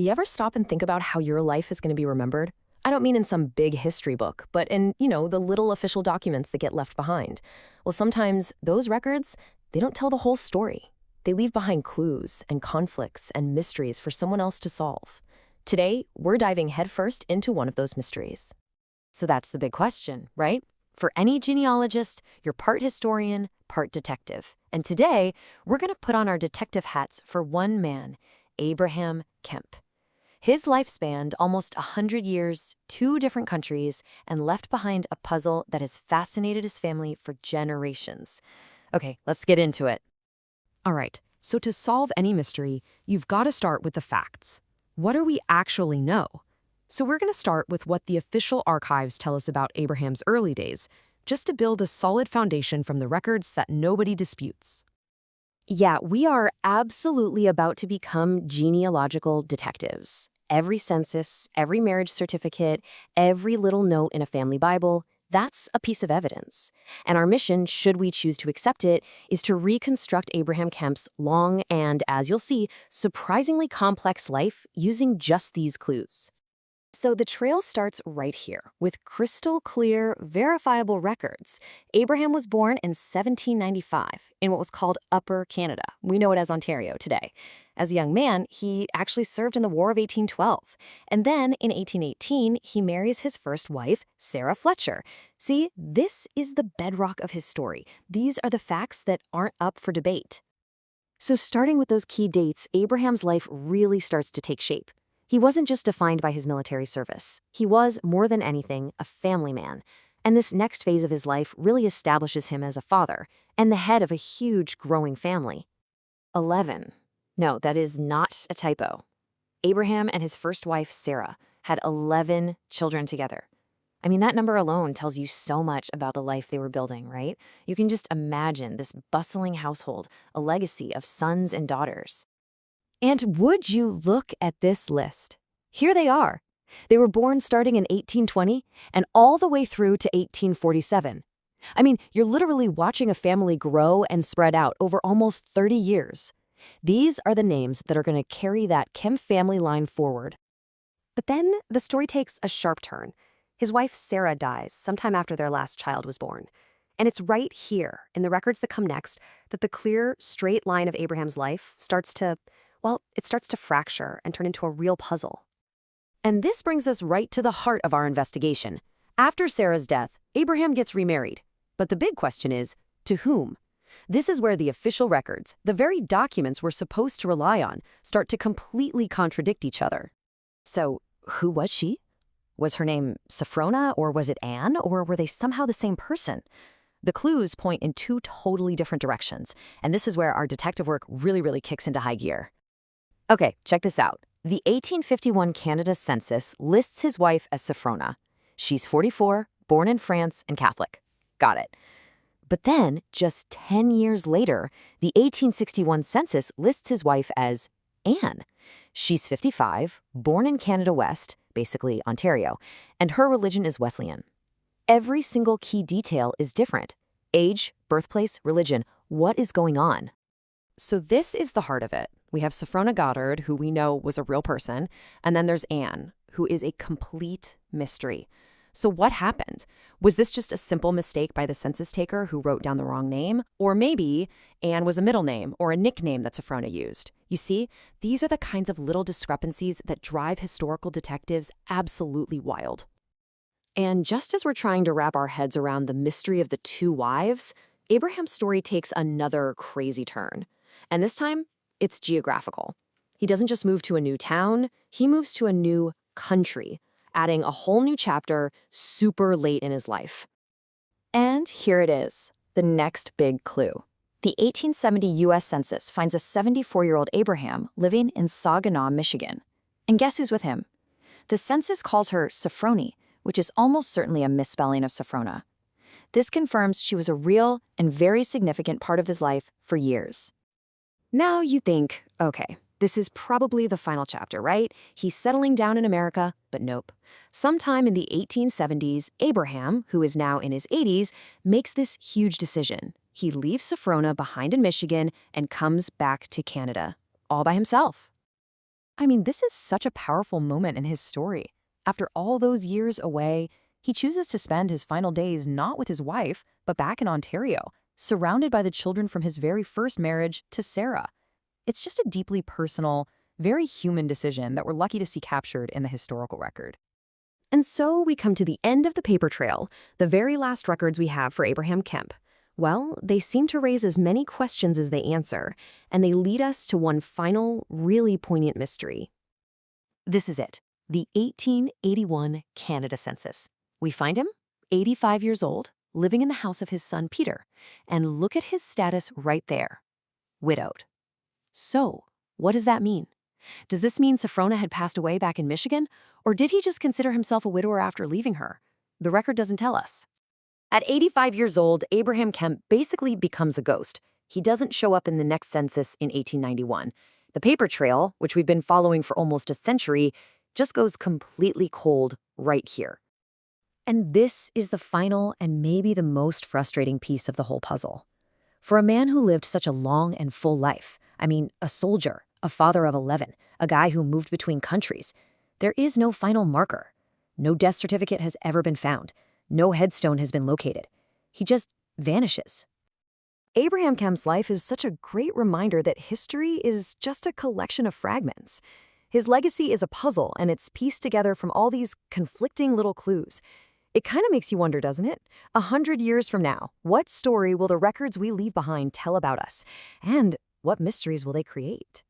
You ever stop and think about how your life is going to be remembered? I don't mean in some big history book, but in, the little official documents that get left behind. Well, sometimes those records, they don't tell the whole story. They leave behind clues and conflicts and mysteries for someone else to solve. Today, we're diving headfirst into one of those mysteries. So that's the big question, right? For any genealogist, you're part historian, part detective. And today, we're going to put on our detective hats for one man, Abraham Kemp. His life spanned almost 100 years, 2 different countries, and left behind a puzzle that has fascinated his family for generations. Okay, let's get into it. All right, so to solve any mystery, you've got to start with the facts. What do we actually know? So we're going to start with what the official archives tell us about Abraham's early days, just to build a solid foundation from the records that nobody disputes. Yeah, we are absolutely about to become genealogical detectives. Every census, every marriage certificate, every little note in a family Bible, that's a piece of evidence. And our mission, should we choose to accept it, is to reconstruct Abraham Kemp's long and, as you'll see, surprisingly complex life using just these clues. So the trail starts right here, with crystal clear, verifiable records. Abraham was born in 1795 in what was called Upper Canada. We know it as Ontario today. As a young man, he actually served in the War of 1812. And then, in 1818, he marries his first wife, Sarah Fletcher. See, this is the bedrock of his story. These are the facts that aren't up for debate. So starting with those key dates, Abraham's life really starts to take shape. He wasn't just defined by his military service. He was, more than anything, a family man. And this next phase of his life really establishes him as a father and the head of a huge, growing family. 11. No, that is not a typo. Abraham and his first wife, Sarah, had 11 children together. I mean, that number alone tells you so much about the life they were building, right? You can just imagine this bustling household, a legacy of sons and daughters. And would you look at this list? Here they are. They were born starting in 1820 and all the way through to 1847. I mean, you're literally watching a family grow and spread out over almost 30 years. These are the names that are going to carry that Kemp family line forward. But then the story takes a sharp turn. His wife Sarah dies sometime after their last child was born. And it's right here, in the records that come next, that the clear, straight line of Abraham's life starts to fracture and turn into a real puzzle. And this brings us right to the heart of our investigation. After Sarah's death, Abraham gets remarried. But the big question is, to whom? This is where the official records, the very documents we're supposed to rely on, start to completely contradict each other. So, who was she? Was her name Sophrona, or was it Anne, or were they somehow the same person? The clues point in 2 totally different directions, and this is where our detective work really kicks into high gear. Okay, check this out. The 1851 Canada census lists his wife as Sophrona. She's 44, born in France, and Catholic. Got it. But then, just 10 years later, the 1861 census lists his wife as Anne. She's 55, born in Canada West, basically Ontario, and her religion is Wesleyan. Every single key detail is different. Age, birthplace, religion. What is going on? So this is the heart of it. We have Sophrona Goddard, who we know was a real person, and then there's Anne, who is a complete mystery. So what happened? Was this just a simple mistake by the census taker who wrote down the wrong name? Or maybe Anne was a middle name or a nickname that Sophrona used. You see, these are the kinds of little discrepancies that drive historical detectives absolutely wild. And just as we're trying to wrap our heads around the mystery of the 2 wives, Abraham's story takes another crazy turn. And this time, it's geographical. He doesn't just move to a new town, he moves to a new country, adding a whole new chapter super late in his life. And here it is, the next big clue. The 1870 U.S. Census finds a 74-year-old Abraham living in Saginaw, Michigan. And guess who's with him? The census calls her Sophrony, which is almost certainly a misspelling of Sophrona. This confirms she was a real and very significant part of his life for years. Now you think, okay, this is probably the final chapter, right? He's settling down in America, but nope. Sometime in the 1870s, Abraham, who is now in his 80s, makes this huge decision. He leaves Sophrona behind in Michigan and comes back to Canada, all by himself. I mean, this is such a powerful moment in his story. After all those years away, he chooses to spend his final days not with his wife, but back in Ontario, surrounded by the children from his very first marriage to Sarah. It's just a deeply personal, very human decision that we're lucky to see captured in the historical record. And so we come to the end of the paper trail, the very last records we have for Abraham Kemp. Well, they seem to raise as many questions as they answer, and they lead us to one final, really poignant mystery. This is it, the 1881 Canada Census. We find him, 85 years old, living in the house of his son Peter, and look at his status right there, widowed. So, what does that mean? Does this mean Sophrona had passed away back in Michigan, or did he just consider himself a widower after leaving her? The record doesn't tell us. At 85 years old, Abraham Kemp basically becomes a ghost. He doesn't show up in the next census in 1891. The paper trail, which we've been following for almost a century, just goes completely cold right here. And this is the final and maybe the most frustrating piece of the whole puzzle. For a man who lived such a long and full life, I mean, a soldier, a father of 11, a guy who moved between countries, there is no final marker. No death certificate has ever been found. No headstone has been located. He just vanishes. Abraham Kemp's life is such a great reminder that history is just a collection of fragments. His legacy is a puzzle, and it's pieced together from all these conflicting little clues. It kind of makes you wonder, doesn't it? 100 years from now, what story will the records we leave behind tell about us? And what mysteries will they create?